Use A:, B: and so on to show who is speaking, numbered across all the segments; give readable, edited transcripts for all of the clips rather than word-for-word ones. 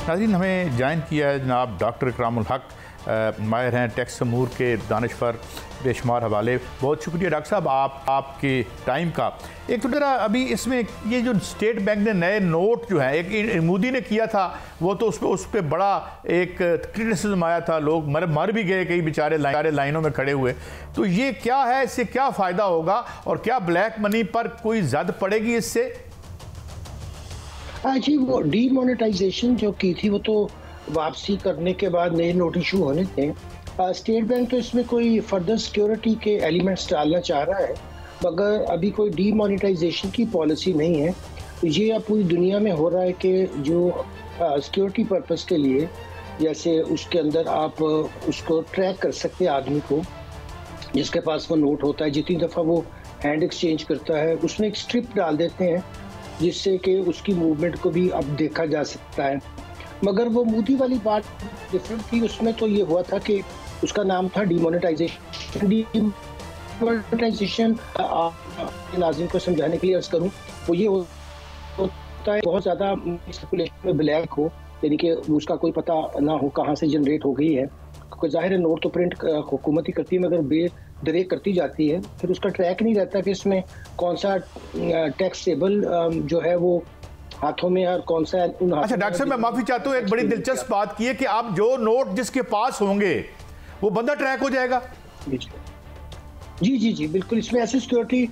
A: नाज़रीन, हमें ज्वाइन किया है जनाब डॉक्टर इकरामुल हक, माहिर हैं टैक्स अमूर के, दानिश्वर बेशुमार हवाले। बहुत शुक्रिया डॉक्टर साहब आपके टाइम का। एक तो जरा अभी इसमें ये जो स्टेट बैंक ने नए नोट जो है, एक मोदी ने किया था वो तो उस पर बड़ा एक क्रिटिसिज्म आया था, लोग मर भी गए कई बेचारे लाइनों में खड़े हुए। तो ये क्या है, इससे क्या फ़ायदा होगा और क्या ब्लैक मनी पर कोई जद पड़ेगी इससे?
B: जी, वो डीमोनेटाइजेशन जो की थी वो तो वापसी करने के बाद नए नोट इशू होने थे। स्टेट बैंक तो इसमें कोई फर्दर सिक्योरिटी के एलिमेंट्स डालना चाह रहा है, मगर अभी कोई डीमोनेटाइजेशन की पॉलिसी नहीं है। ये अब पूरी दुनिया में हो रहा है कि जो सिक्योरिटी पर्पस के लिए, जैसे उसके अंदर आप उसको ट्रैक कर सकते हैं आदमी को, जिसके पास वो नोट होता है, जितनी दफ़ा वो हैंड एक्सचेंज करता है उसमें एक स्ट्रिप डाल देते हैं जिससे कि उसकी मूवमेंट को भी अब देखा जा सकता है। मगर वो मोदी वाली बात डिफरेंट थी, उसमें तो ये हुआ था कि उसका नाम था डीमोनेटाइजेशन। डीमोनेटाइजेशन नाज़रीन को समझाने के लिए अर्ज करूँ, वो ये होता है बहुत ज़्यादा सर्कुलेशन में ब्लैक हो, यानी कि उसका कोई पता ना हो कहाँ से जनरेट हो गई है। क्योंकि जाहिर है नोट तो प्रिंट हुकूमत ही करती है, मगर बेदरे करती जाती है, फिर उसका ट्रैक नहीं रहता कि इसमें कौन सा टैक्सेबल जो है वो हाथों में और कौन सा।
A: अच्छा डॉक्टर साहब, मैं माफी चाहता हूँ, एक बड़ी दिलचस्प बात की है कि आप जो नोट जिसके पास होंगे वो बंदा ट्रैक हो जाएगा।
B: जी जी जी बिल्कुल, इसमें ऐसे सिक्योरिटी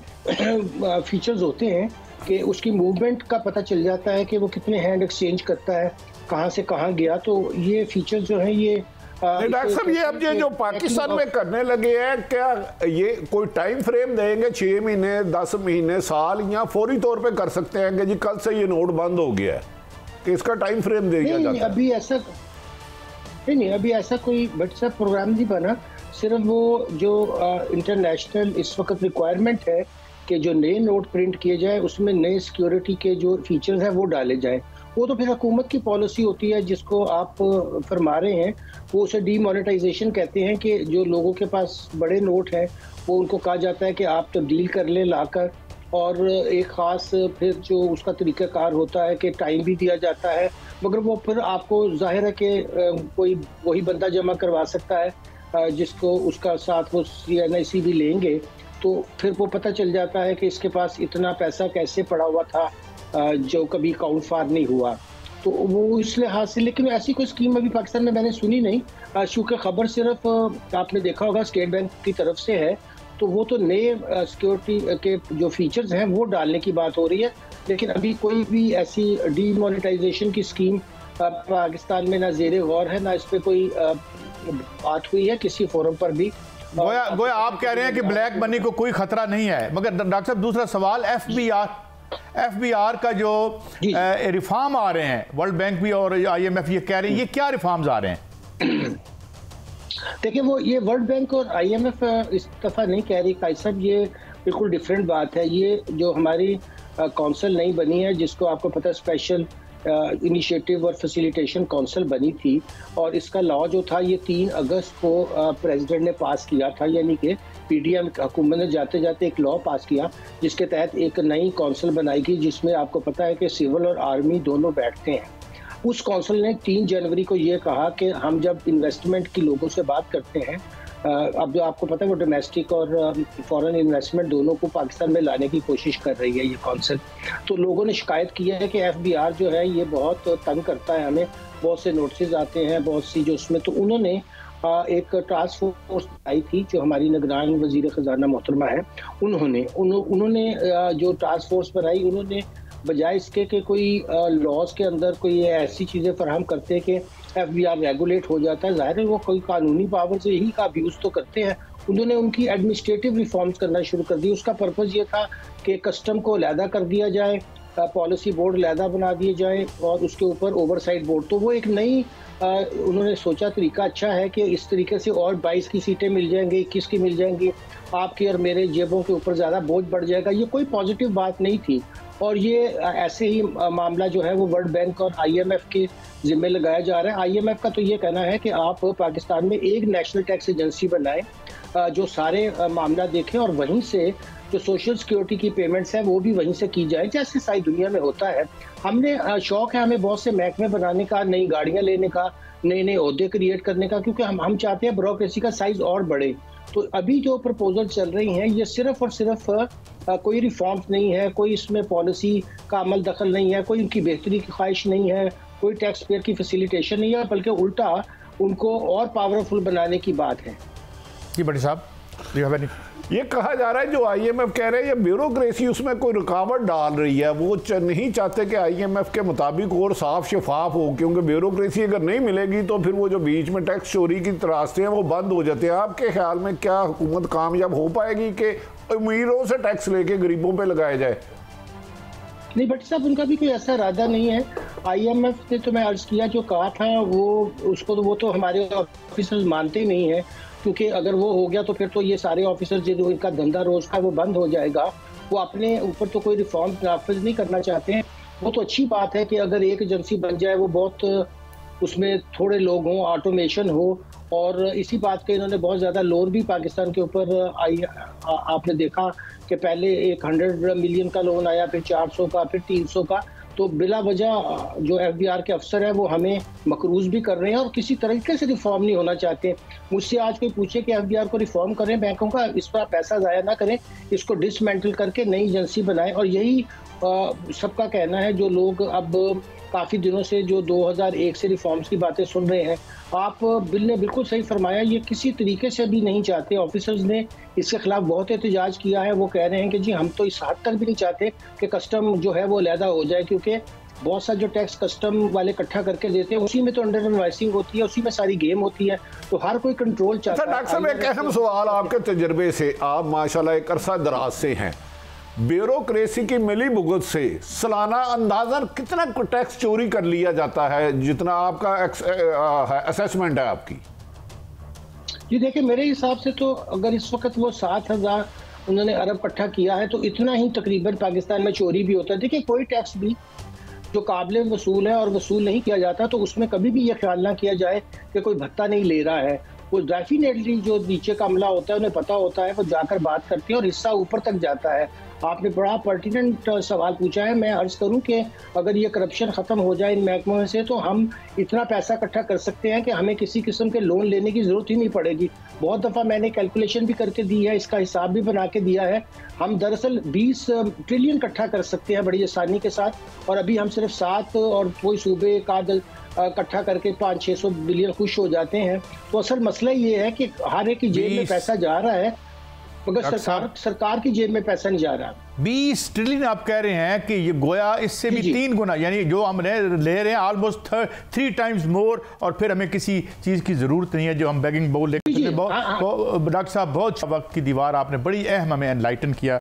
B: फीचर्स होते हैं कि उसकी मूवमेंट का पता चल जाता है कि वो कितने हैंड एक्सचेंज करता है, कहाँ से कहाँ गया। तो ये फीचर जो है ये
C: डॉक्टर साहब, ये अब ये जो पाकिस्तान में करने लगे हैं, क्या ये कोई टाइम फ्रेम देंगे 6 महीने 10 महीने साल, या फौरी तौर पे कर सकते हैं कि जी कल से ये नोट बंद हो गया है, कि इसका टाइम फ्रेम दे दिया जाता है?
B: अभी ऐसा कोई व्हाट्सएप प्रोग्राम नहीं बना। सिर्फ वो जो इंटरनेशनल इस वक्त रिक्वायरमेंट है कि जो नए नोट प्रिंट किए जाए उसमें नए सिक्योरिटी के जो फीचर्स हैं वो डाले जाए। वो तो फिर हुकूमत की पॉलिसी होती है जिसको आप फरमा रहे हैं, वो उसे डीमोनेटाइजेशन कहते हैं कि जो लोगों के पास बड़े नोट हैं वो उनको कहा जाता है कि आप तब्दील कर लें लाकर, और एक ख़ास फिर जो उसका तरीक़ाकार होता है कि टाइम भी दिया जाता है, मगर वो फिर आपको जाहिर है कि कोई वही बंदा जमा करवा सकता है जिसको उसका साथ वो CNIC भी लेंगे, तो फिर वो पता चल जाता है कि इसके पास इतना पैसा कैसे पड़ा हुआ था जो कभी काउंट फार नहीं हुआ। तो वो इस लिहाज से, लेकिन ऐसी कोई स्कीम अभी पाकिस्तान में मैंने सुनी नहीं, चूँकि खबर सिर्फ आपने देखा होगा स्टेट बैंक की तरफ से है, तो वो तो नए सिक्योरिटी के जो फीचर्स हैं वो डालने की बात हो रही है, लेकिन अभी कोई भी ऐसी डीमोनेटाइजेशन की स्कीम पाकिस्तान में ना ज़ेरे गौर है, ना इस पर कोई बात हुई है किसी फोरम पर भी।
A: गोया आप कह रहे हैं कि ब्लैक मनी को कोई खतरा नहीं है। मगर डॉक्टर साहब, दूसरा सवाल, FBR का जो रिफॉर्म आ रहे हैं, वर्ल्ड बैंक भी और IMF ये कह रहे हैं, ये क्या रिफॉर्म्स आ रहे हैं?
B: देखिए, वो ये वर्ल्ड बैंक और IMF इस दफ़ा नहीं कह रही भाई साहब, ये बिल्कुल डिफरेंट बात है। ये जो हमारी काउंसिल नहीं बनी है, जिसको आपको पता है स्पेशल इनिशिएटिव और फैसिलिटेशन काउंसिल बनी थी, और इसका लॉ जो था ये 3 अगस्त को प्रेसिडेंट ने पास किया था, यानी कि PDM हुकूमत ने जाते जाते एक लॉ पास किया जिसके तहत एक नई काउंसिल बनाएगी, जिसमें आपको पता है कि सिविल और आर्मी दोनों बैठते हैं। उस काउंसिल ने 3 जनवरी को ये कहा कि हम जब इन्वेस्टमेंट की लोगों से बात करते हैं, अब जो आपको पता है वो डोमेस्टिक और फॉरेन इन्वेस्टमेंट दोनों को पाकिस्तान में लाने की कोशिश कर रही है ये काउंसिल। तो लोगों ने शिकायत की है कि FBR जो है ये बहुत तंग करता है हमें, बहुत से नोटिस आते हैं, बहुत सी जो उसमें। तो उन्होंने एक टास्क फोर्स आई थी जो हमारी निगरान वजीर ख़जाना मोहतरमा है, उन्होंने जो टास्क फोर्स बनाई, उन्होंने बजाय इसके कि कोई लॉज के अंदर कोई ऐसी चीज़ें फराहम करते कि FBR रेगुलेट हो जाता है, ज़ाहिर है वो कोई कानूनी पावर से यही का अब्यूज़ तो करते हैं, उन्होंने उनकी एडमिनिस्ट्रेटिव रिफॉर्म्स करना शुरू कर दी। उसका पर्पज़ ये था कि कस्टम को अलहदा कर दिया जाए, पॉलिसी बोर्ड अलहदा बना दिए जाए और उसके ऊपर ओवरसाइट बोर्ड। तो वो एक नई उन्होंने सोचा तरीका अच्छा है कि इस तरीके से और 22 की सीटें मिल जाएंगी, 21 की मिल जाएंगी, आपकी और मेरे जेबों के ऊपर ज़्यादा बोझ बढ़ जाएगा। ये कोई पॉजिटिव बात नहीं थी, और ये ऐसे ही मामला जो है वो वर्ल्ड बैंक और IMF के जिम्मे लगाया जा रहा है। IMF का तो ये कहना है कि आप पाकिस्तान में एक नेशनल टैक्स एजेंसी बनाएं जो सारे मामला देखें और वहीं से जो सोशल सिक्योरिटी की पेमेंट्स है वो भी वहीं से की जाए, जैसे सारी दुनिया में होता है। हमने शौक है हमें बहुत से महकमे बनाने का, नई गाड़ियां लेने का, नए नए ओहदे क्रिएट करने का, क्योंकि हम चाहते हैं ब्यूरोक्रेसी का साइज और बढ़े। तो अभी जो प्रपोजल चल रही हैं ये सिर्फ और सिर्फ कोई रिफॉर्म्स नहीं है, कोई इसमें पॉलिसी का अमल दखल नहीं है, कोई उनकी बेहतरी की ख्वाहिश नहीं है, कोई टैक्स पेयर की फैसिलिटेशन नहीं है, बल्कि उल्टा उनको और पावरफुल बनाने की बात है।
A: जी बड़ी साहब,
C: ये कहा जा रहा है जो आईएमएफ कह रहे हैं ये ब्यूरोक्रेसी उसमें कोई रुकावट डाल रही है, वो नहीं चाहते कि आईएमएफ के मुताबिक और साफ शफाफ हो, क्योंकि ब्यूरोक्रेसी अगर नहीं मिलेगी तो फिर वो जो बीच में टैक्स चोरी की रास्ते हैं वो बंद हो जाते हैं। आपके ख्याल में क्या हुकूमत कामयाब हो पाएगी कि अमीरों से टैक्स लेके गरीबों पर लगाया जाए?
B: नहीं भट्ट साहब, उनका भी कोई ऐसा इरादा नहीं है। आईएमएफ ने तो मैं अर्ज किया जो कहा था वो तो हमारे ऑफिसर्स मानते ही नहीं है, क्योंकि अगर वो हो गया तो फिर तो ये सारे ऑफिसर जो इनका धंधा रोज का वो बंद हो जाएगा। वो अपने ऊपर तो कोई रिफॉर्म नाफिज नहीं करना चाहते हैं। वो तो अच्छी बात है कि अगर एक एजेंसी बन जाए, वो बहुत उसमें थोड़े लोग हों, ऑटोमेशन हो, और इसी बात के इन्होंने बहुत ज़्यादा लोन भी पाकिस्तान के ऊपर आपने देखा कि पहले 100 मिलियन का लोन आया, फिर 400 का, फिर 300 का। तो बिला वजह जो एफबीआर के अफसर हैं वो हमें मकरूज भी कर रहे हैं और किसी तरीके से रिफॉर्म नहीं होना चाहते। मुझसे आज कोई पूछे कि एफबीआर को रिफॉर्म करें बैंकों का, इस पर पैसा ज़ाया ना करें, इसको डिसमेंटल करके नई एजेंसी बनाएं। और यही सबका कहना है जो लोग अब काफ़ी दिनों से जो 2001 से रिफॉर्म्स की बातें सुन रहे हैं। आप बिल ने बिल्कुल सही फरमाया, ये किसी तरीके से भी नहीं चाहते। ऑफिसर्स ने इसके खिलाफ बहुत एहतजाज किया है। वो कह रहे हैं कि जी हम तो इस हद तक भी नहीं चाहते कि कस्टम जो है वो अलहदा हो जाए, क्योंकि बहुत सा जो टैक्स कस्टम वाले इकट्ठा करके देते हैं उसी में तो अंडर इनवॉइसिंग होती है, उसी में सारी गेम होती है। तो हर कोई कंट्रोल चाहता है।
C: डॉक्टर साहब, एक अहम सवाल आपके तजर्बे से, आप माशाल्लाह एक अरसा दराज से हैं, ब्यूरोक्रेसी की मिली भुगत से सालाना अंदाजन कितना टैक्स चोरी कर लिया जाता है, जितना आपका असेसमेंट है आपकी?
B: जी देखिए, मेरे हिसाब से तो अगर इस वक्त वो 7,000 उन्होंने अरब इकट्ठा किया है तो इतना ही तकरीबन पाकिस्तान में चोरी भी होता है। देखिए, कोई टैक्स भी जो काबिल वसूल है और वसूल नहीं किया जाता तो उसमें कभी भी ये ख्याल ना किया जाए कि कोई भत्ता नहीं ले रहा है। वो डेफिनेटली जो नीचे का अमला होता है उन्हें पता होता है, वो जाकर बात करते हैं और हिस्सा ऊपर तक जाता है। आपने बड़ा पर्टिनेंट सवाल पूछा है। मैं अर्ज करूं कि अगर ये करप्शन ख़त्म हो जाए इन महकमों से तो हम इतना पैसा इकट्ठा कर सकते हैं कि हमें किसी किस्म के लोन लेने की ज़रूरत ही नहीं पड़ेगी। बहुत दफ़ा मैंने कैलकुलेशन भी करके दी है, इसका हिसाब भी बना के दिया है। हम दरअसल 20 ट्रिलियन इकट्ठा कर सकते हैं बड़ी आसानी के साथ, और अभी हम सिर्फ 7 और कोई सूबे का इकट्ठा करके 500-600 बिलियन खुश हो जाते हैं। तो असल मसला ये है कि हर एक की जेब में पैसा जा रहा है मगर सरकार की जेब में पैसा नहीं जा रहा।
A: 20 ट्रिलियन आप कह रहे हैं कि ये गोया इससे भी 3 गुना, यानी जो हमने ले रहे हैं ऑलमोस्ट 3 टाइम्स मोर, और फिर हमें किसी चीज़ की ज़रूरत नहीं है जो हम बैगिंग बोल लेते हैं। डॉक्टर साहब, बहुत वक्त की दीवार आपने बड़ी अहम हमें एनलाइटन किया।